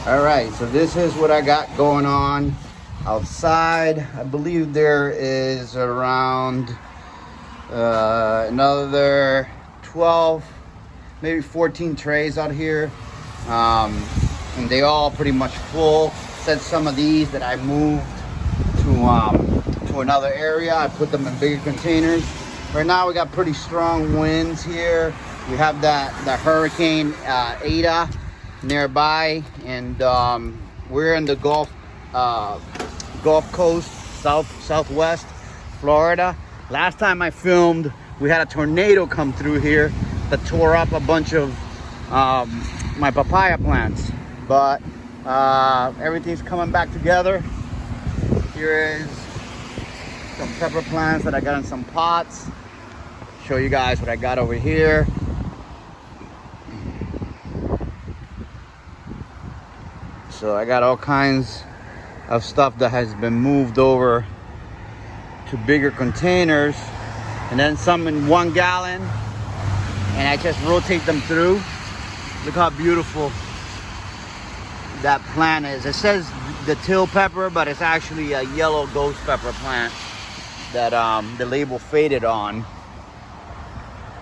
All right, so this is what I got going on outside. I believe there is around another 12, maybe 14 trays out here. And they all pretty much full. Said some of these that I moved to another area. I put them in bigger containers. Right now we got pretty strong winds here. We have that Hurricane Ada nearby, and we're in the Gulf Coast, southwest Florida. Last time I filmed, we had a tornado come through here that tore up a bunch of my papaya plants, but everything's coming back together. Here is some pepper plants that I got in some pots. Show you guys what I got over here. So I got all kinds of stuff that has been moved over to bigger containers, and then some in 1 gallon, and I just rotate them through. Look how beautiful that plant is. It says the till pepper, but it's actually a yellow ghost pepper plant that the label faded on.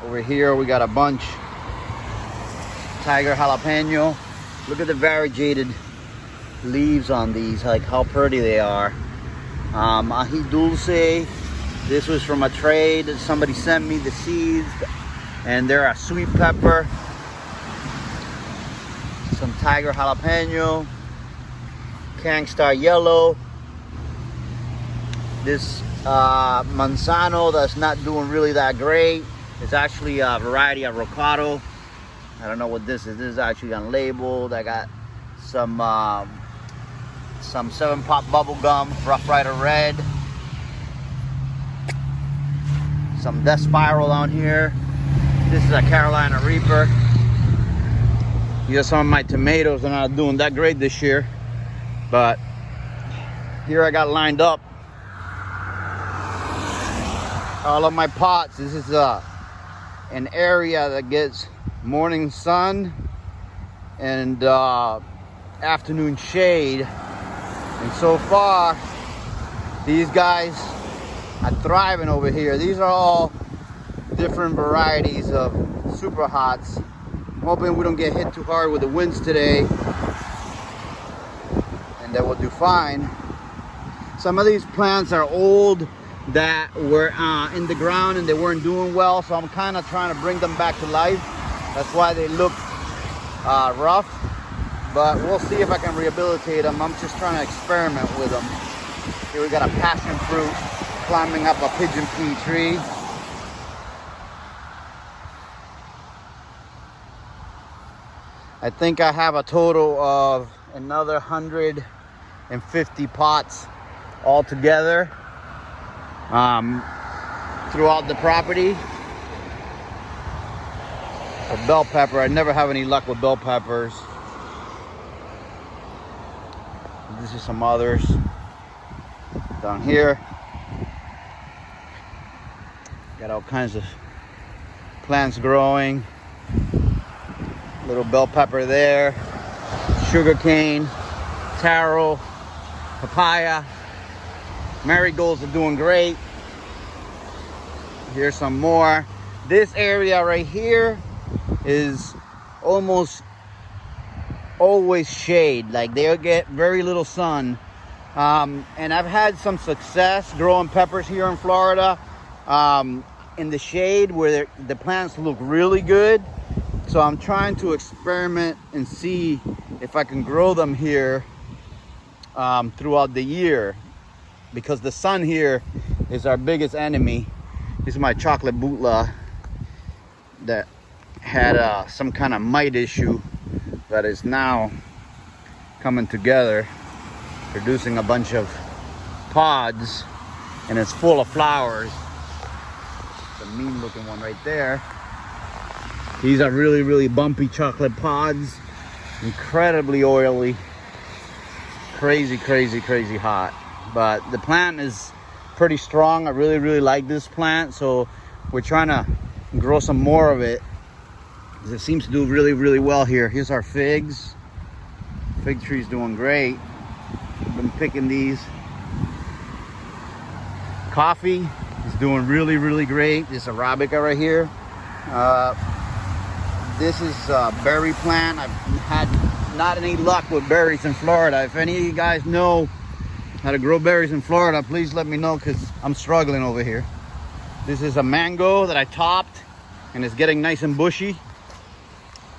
Over here we got a bunch tiger jalapeno. Look at the variegated leaves on these, like how pretty they are. Ají dulce. This was from a trade that somebody sent me the seeds, and they're a sweet pepper. Some tiger jalapeno, Cangstar yellow. This manzano that's not doing really that great. It's actually a variety of rocado. I don't know what this is. This is actually unlabeled. I got some 7-Pop bubble gum, Rough Rider Red. Some Death Spiral on here. This is a Carolina Reaper. These are some of my tomatoes. They're not doing that great this year, but here I got lined up all of my pots. This is an area that gets morning sun and afternoon shade, and so far these guys are thriving over here. These are all different varieties of super hots. I'm hoping we don't get hit too hard with the winds today, and that will do fine. Some of these plants are old that were in the ground and they weren't doing well, so I'm kind of trying to bring them back to life. That's why they look rough, but we'll see if I can rehabilitate them. I'm just trying to experiment with them. Here we got a passion fruit climbing up a pigeon pea tree. I think I have a total of another 150 pots all together throughout the property. A bell pepper, I never have any luck with bell peppers. This is some others down here. Got all kinds of plants growing. Little bell pepper there, sugar cane, taro, papaya. Marigolds are doing great. Here's some more. This area right here is almost always shade. Like, they'll get very little sun. And I've had some success growing peppers here in Florida in the shade where the plants look really good. So I'm trying to experiment and see if I can grow them here throughout the year, because the sun here is our biggest enemy. This is my chocolate butla that had some kind of mite issue that is now coming together, producing a bunch of pods, and it's full of flowers. It's a mean looking one right there. These are really, really bumpy chocolate pods, incredibly oily, crazy, crazy, crazy hot. But the plant is pretty strong. I really, really like this plant, so we're trying to grow some more of it. It seems to do really, really well here. Here's our figs. Fig tree's doing great. I've been picking these. Coffee is doing really, really great. This Arabica right here. This is a berry plant. I've had not any luck with berries in Florida. If any of you guys know how to grow berries in Florida, please let me know, because I'm struggling over here. This is a mango that I topped and it's getting nice and bushy.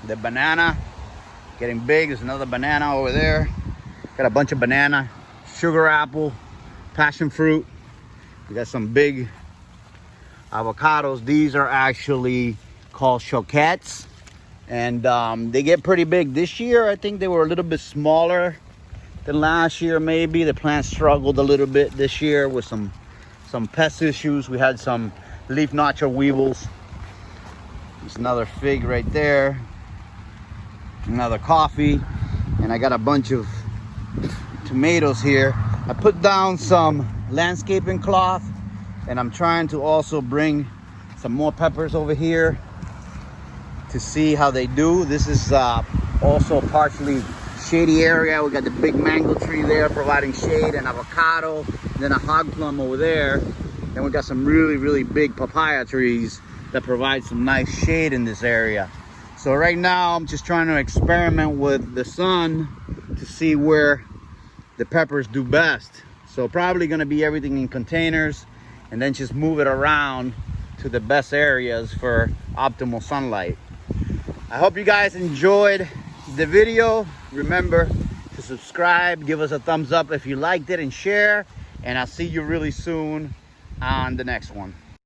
The banana getting big. There's another banana over there. Got a bunch of banana, sugar apple, passion fruit. We got some big avocados. These are actually called choquettes, and they get pretty big. This year I think they were a little bit smaller than last year. Maybe the plant struggled a little bit this year with some pest issues. We had some leaf nacho weevils. There's another fig right there, another coffee, and I got a bunch of tomatoes here. I put down some landscaping cloth, and I'm trying to also bring some more peppers over here to see how they do. This is also partially shady area. We got the big mango tree there providing shade, and avocado, and then a hog plum over there. Then we got some really, really big papaya trees that provide some nice shade in this area. So right now I'm just trying to experiment with the sun to see where the peppers do best. So probably gonna be everything in containers, and then just move it around to the best areas for optimal sunlight. I hope you guys enjoyed the video. Remember to subscribe, give us a thumbs up if you liked it, and share. And I'll see you really soon on the next one.